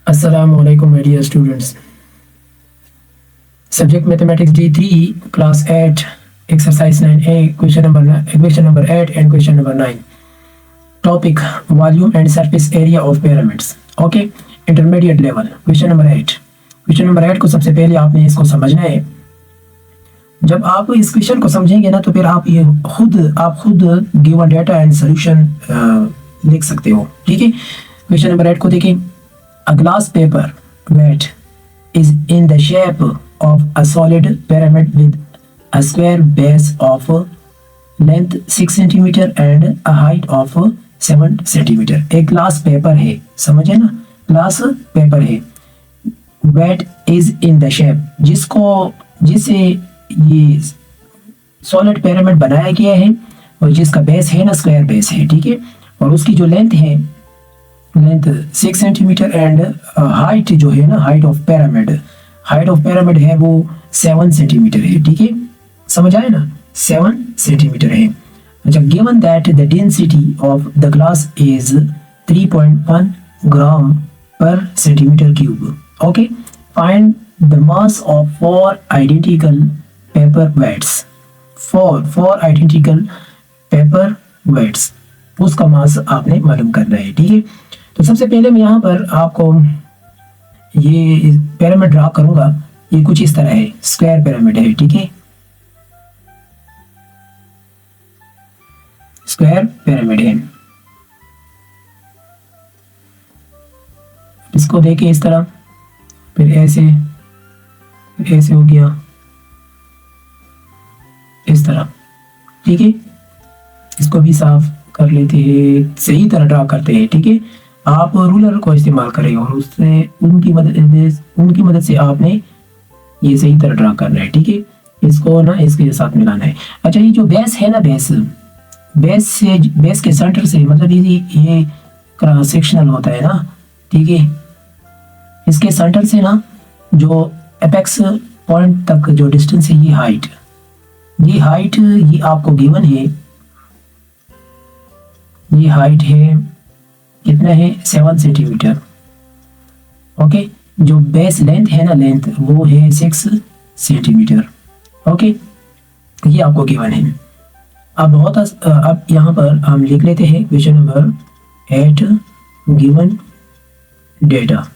Assalamualaikum my dear students. Subject Mathematics D3 class 8 exercise 9a question number 8 and question number 9. Topic volume and surface area of pyramids. Okay, intermediate level. Question number 8. Question number 8 को सबसे पहले आपने इसको समझना है। जब आप इस क्वेश्चन को समझेंगे ना तो फिर आप खुद गिवन डेटा एंड सॉल्यूशन लिख सकते हो। ठीक है, क्वेश्चन नंबर 8 को देखें। A glass paper weight is in the shape of a solid pyramid with a square base of length 6 cm and a height of 7 cm. एक ग्लास पेपर है, समझे ना, ग्लास पेपर है। weight is in the shape, जिसे ये solid pyramid बनाया गया है और जिसका बेस है ना स्क्वायर बेस है। ठीक है, और उसकी जो लेंथ 6 सेंटीमीटर एंड हाइट जो है ना हाइट ऑफ पिरामिड है वो 7 सेंटीमीटर है। ठीक है, समझ आए ना, 7 सेंटीमीटर है। अच्छा, given that the density of the glass is 3.1 gram per centimetre cube. Okay, find the mass of 4 identical paper weights. 4 identical paper weights, उसका मास आपने मालूम करना है। ठीक है, तो सबसे पहले मैं यहाँ पर आपको ये पिरामिड ड्रा करूंगा। ये कुछ इस तरह है, स्क्वायर पिरामिड है। ठीक है, स्क्वायर पिरामिड है। इसको देखें इस तरह, फिर ऐसे हो गया इस तरह। ठीक है, इसको भी साफ कर लेते हैं, सही तरह ड्रा करते हैं। ठीक है, आप रूलर को इस्तेमाल करें और उससे उनकी मदद से आपने ये सही तरह ड्रा करना है। ठीक है, इसको ना इसके साथ मिलाना है। अच्छा, ये जो बेस है ना, बेस के सेंटर से, मतलब ये क्रॉस सेक्शनल होता है ना। ठीक है, इसके सेंटर से ना जो एपेक्स पॉइंट तक जो डिस्टेंस है, ये हाइट ये आपको गिवन है। ये हाइट है कितना है, 7 सेंटीमीटर। ओके, जो बेस लेंथ है ना, लेंथ वो है 6 सेंटीमीटर। ओके, ये आपको गिवन है। अब यहाँ पर हम लिख लेते हैं क्वेश्चन नंबर 8 गिवन डेटा।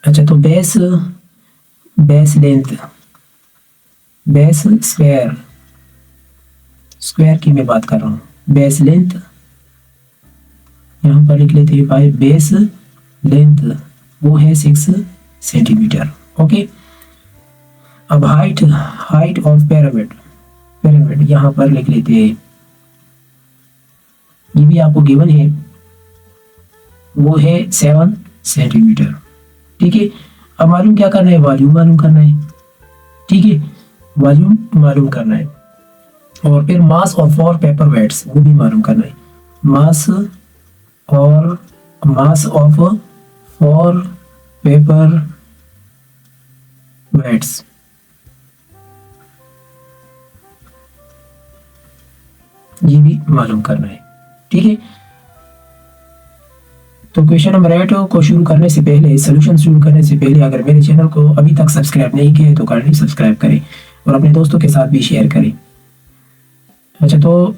अच्छा, तो बेस लेंथ, बेस स्क्वायर की मैं बात कर रहा हूँ। बेस लेंथ यहाँ पर लिख लेते हैं भाई, बेस लेंथ वो है 6 सेंटीमीटर। ओके, अब हाइट ऑफ पिरामिड यहाँ पर लिख लेते हैं, ये भी आपको गिवन है, वो है 7 सेंटीमीटर। ठीक है, अब मालूम क्या करना है, वॉल्यूम मालूम करना है। ठीक है, वॉल्यूम मालूम करना है और फिर मास ऑफ 4 पेपर वेट्स वो भी मालूम करना है। मास ऑफ 4 पेपर वेट्स, ये भी मालूम करना है। ठीक है, तो क्वेश्चन नंबर 8 को शुरू करने से पहले, सोल्यूशन शुरू करने से पहले, अगर मेरे चैनल को अभी तक सब्सक्राइब नहीं किया तो काइंडली सब्सक्राइब करें और अपने दोस्तों के साथ भी शेयर करें। अच्छा, तो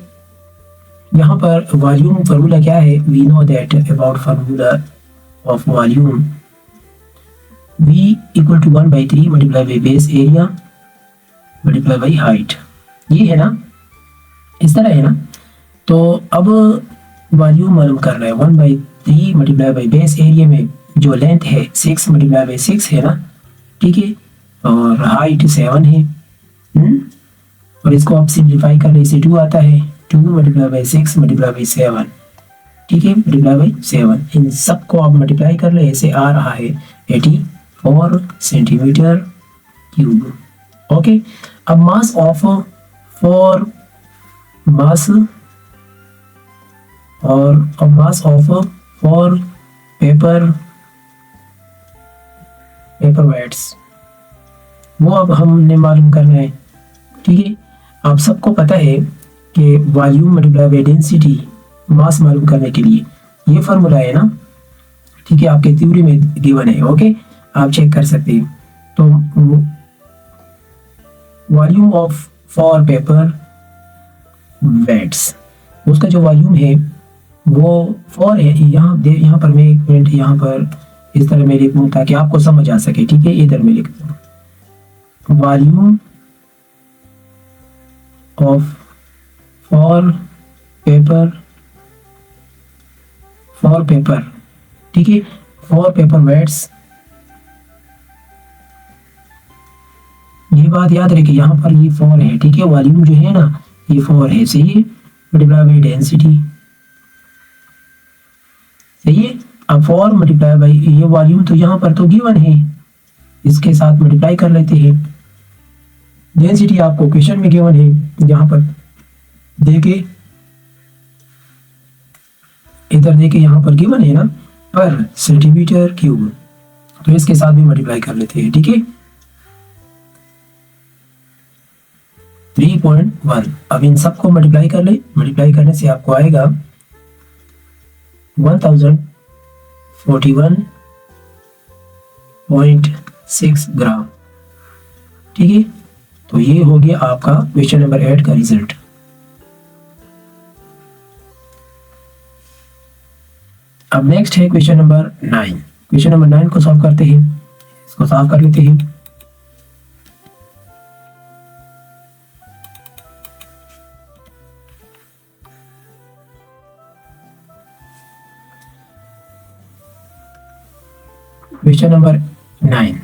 यहाँ पर वॉल्यूम फार्मूला क्या है, we know that about formula of volume, V equal to 1/3 multiply by base area multiply by height. ये है ना, इस तरह है ना। तो अब वॉल्यूम मालूम करना है, 1/3 मल्टीप्लाई बाई बेस एरिया में जो लेंथ है 6 मल्टीप्लाई बाई 6 है ना। ठीक है, और हाइट 7 है। और इसको आप सिंप्लीफाई कर ले, इसे 2 आता है, 2 मल्टीप्लाई बाई 6 मल्टीप्लाई बाई 7। ठीक है, मल्टीप्लाई बाई 7, इन सब को आप मल्टीप्लाई कर ले, ऐसे आ रहा है 84 सेंटीमीटर क्यूब। ओके, अब मास ऑफ 4 पेपर वेट्स वो अब हमने मालूम करना है। ठीक है, आप सबको पता है कि volume multiply by density mass मालूम करने के लिए ये फार्मूला है ना, ठीक है, आपके थ्योरी में गिवन है। ओके, आप चेक कर सकते हैं। तो volume of four paper weights, उसका जो वॉल्यूम है वो 4 है। यहाँ पर मैं एक मिनट यहाँ पर इस तरह मैं लिखूँ ताकि आपको समझ आ सके, ठीक है। इधर मैं लिखता हूँ वॉल्यूम ऑफ फॉर पेपर, ठीक है, फॉर पेपर वेट्स। ये बात याद रखिए, यहाँ पर ये 4 है, ठीक है, वॉल्यूम जो है ना ये 4 है, सही है, मल्टीप्लाई बाई डेंसिटी, सही है। अब 4 मल्टीप्लाई बाई ये वॉल्यूम तो यहाँ पर तो गिवन है, इसके साथ मल्टीप्लाई कर लेते हैं। डेंसिटी आपको क्वेश्चन में गिवन है, यहाँ पर देखे, इधर देखे, यहाँ पर गिवन है ना पर सेंटीमीटर क्यूब, तो इसके साथ भी मल्टीप्लाई कर लेते हैं, ठीक है। 3.1। अब इन सबको मल्टीप्लाई कर ले, मल्टीप्लाई करने से आपको आएगा 1041.6 ग्राम, ठीक है। तो ये हो गया आपका क्वेश्चन नंबर 8 का रिजल्ट। अब नेक्स्ट है क्वेश्चन नंबर 9। क्वेश्चन नंबर 9 को सॉल्व करते हैं, इसको सॉल्व कर लेते हैं। Question number 9,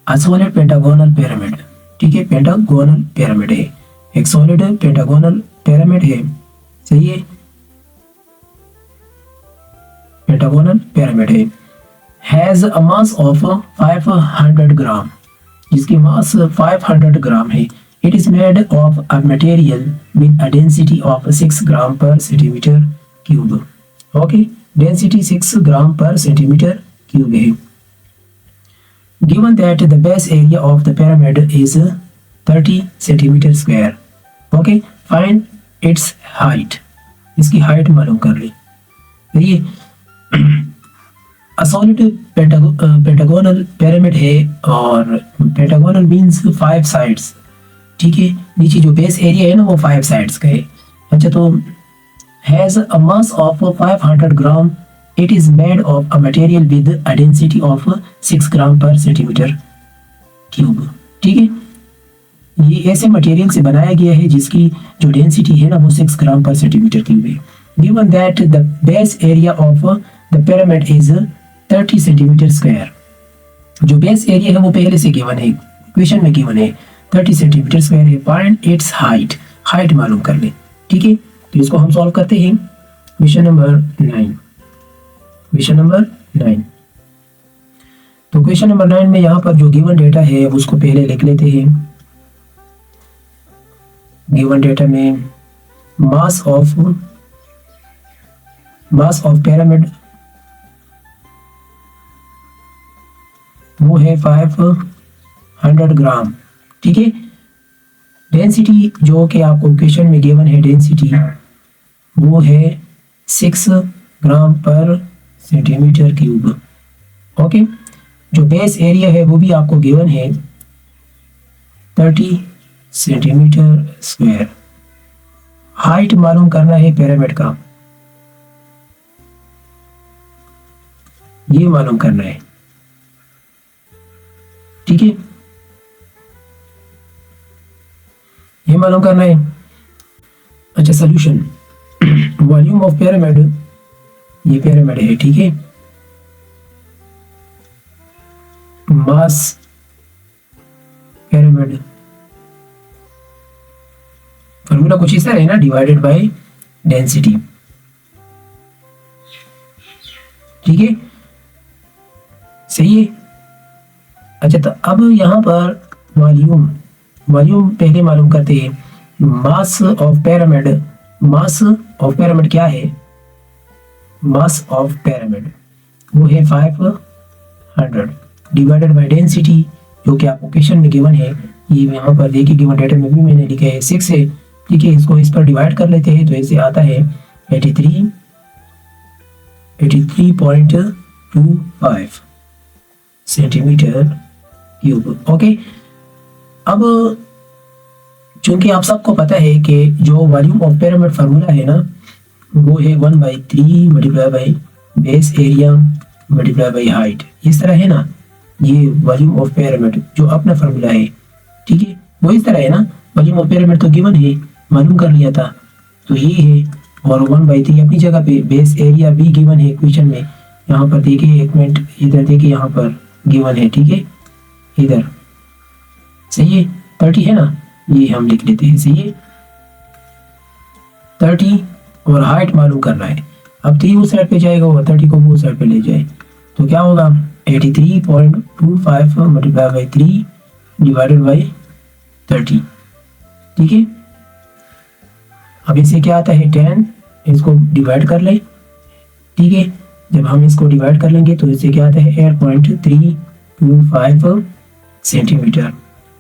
a solid pentagonal pyramid, ठीक है, पेंटागोनल पिरामिड है, एक सॉलिड पेंटागोनल पिरामिड है, सही है, पेंटागोनल पिरामिड है, हैज अ मास ऑफ 500 ग्राम, जिसकी मास 500 ग्राम है। It is made of a material with a density of 6 gram per centimetre cube. Okay, density 6 gram per centimetre cube है। Given that the base area of the pyramid is 30 centimeter square, okay, find its height, इसकी height मालूम कर ले। ये a solid pentagonal pyramid है और pentagonal means 5 sides, ठीक है, नीचे जो बेस एरिया है ना वो 5 sides का है। अच्छा, तो has a mass of 500 gram, it is made of a material with a density of 6 gram per centimetre cube, ठीक है। ये ऐसे मटेरियल से बनाया गया है जिसकी जो डेंसिटी है ना वो 6 ग्राम पर सेंटीमीटर क्यूब है। Given that the base area of the pyramid is 30 centimetre square, जो बेस एरिया है वो पहले से गिवन है, क्वेश्चन में गिवन है 30 सेंटीमीटर स्क्वायर है। फाइंड इट्स हाइट, हाइट मालूम कर ले, ठीक है। तो इसको हम सॉल्व करते हैं। Question number 9, question number 9। तो क्वेश्चन नंबर 9 में यहाँ पर जो गिवन डेटा है उसको पहले लिख लेते हैं। गिवन डेटा में मास ऑफ पिरामिड वो है 500 ग्राम, ठीक है। डेंसिटी जो कि आपको क्वेश्चन में गिवन है, डेंसिटी वो है 6 ग्राम पर सेंटीमीटर क्यूब। ओके, जो बेस एरिया है वो भी आपको गिवन है 30 सेंटीमीटर स्क्वायर। हाइट मालूम करना है पिरामिड का, ये मालूम करना है, ठीक है, ये मालूम करना है। अच्छा, सॉल्यूशन, वॉल्यूम ऑफ पिरामिड, ये पिरामिड है, ठीक है, मास पिरामिड फॉर्मूला कुछ इस तरह है ना, डिवाइडेड बाय डेंसिटी, ठीक है, सही है। अच्छा, तो अब यहाँ पर वॉल्यूम पहले मालूम करते हैं। मास ऑफ पिरामिड क्या है? मास ऑफ पिरामिड वो है 500 डिवाइडेड बाय डेंसिटी, जो कि आपको क्वेश्चन में गिवन है। ये यहाँ पर देखिए गिवन डेटा में भी मैंने लिखा है 6 है, ठीक है। इसको इस पर डिवाइड कर लेते हैं तो ऐसे आता है 83 83.25 सेंटीमीटर क्यूब। ओके, अब चूंकि आप सबको पता है कि जो वॉल्यूम ऑफ पिरामिड फार्मूला है ना, वो है 1/3 multiply by base area multiply by height. इस तरह है ना, ये वॉल्यूम ऑफ पिरामिड जो अपना फार्मूला है, ठीक है, वो इस तरह है ना। वॉल्यूम ऑफ पिरामिड तो गिवन है, मालूम कर लिया था, तो ये है। और 1/3 अपनी जगह पे, बेस एरिया भी गिवन है क्वेश्चन में। यहाँ पर देखिए, एक मिनट इधर देखिए, यहाँ पर गिवन है, ठीक है, इधर सही है, 30 है ना, ये हम लिख लेते हैं, सही है 30। और हाइट मालूम करना है। अब 3 उस साइड पे जाएगा और 30 को वो साइड पे ले जाए, तो क्या होगा 83.25 मल्टीप्लाई बाई 3 डिवाइडेड बाई 30, ठीक है। अब इससे क्या आता है 10, इसको डिवाइड कर ले, ठीक है। जब हम इसको डिवाइड कर लेंगे तो इससे क्या आता है 8.325 सेंटीमीटर,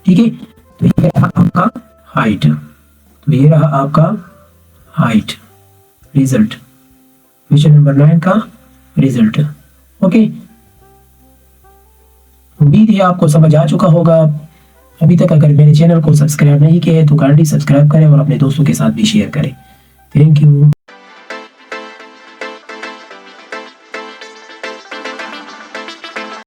ठीक है। तो ये रहा आपका हाइट, तो ये रहा आपका हाइट रिजल्ट, क्वेश्चन नंबर 9 का रिजल्ट। ओके, उम्मीद है आपको समझ आ चुका होगा। अभी तक अगर मेरे चैनल को सब्सक्राइब नहीं किया है तो काइंडली सब्सक्राइब करें और अपने दोस्तों के साथ भी शेयर करें। Thank you.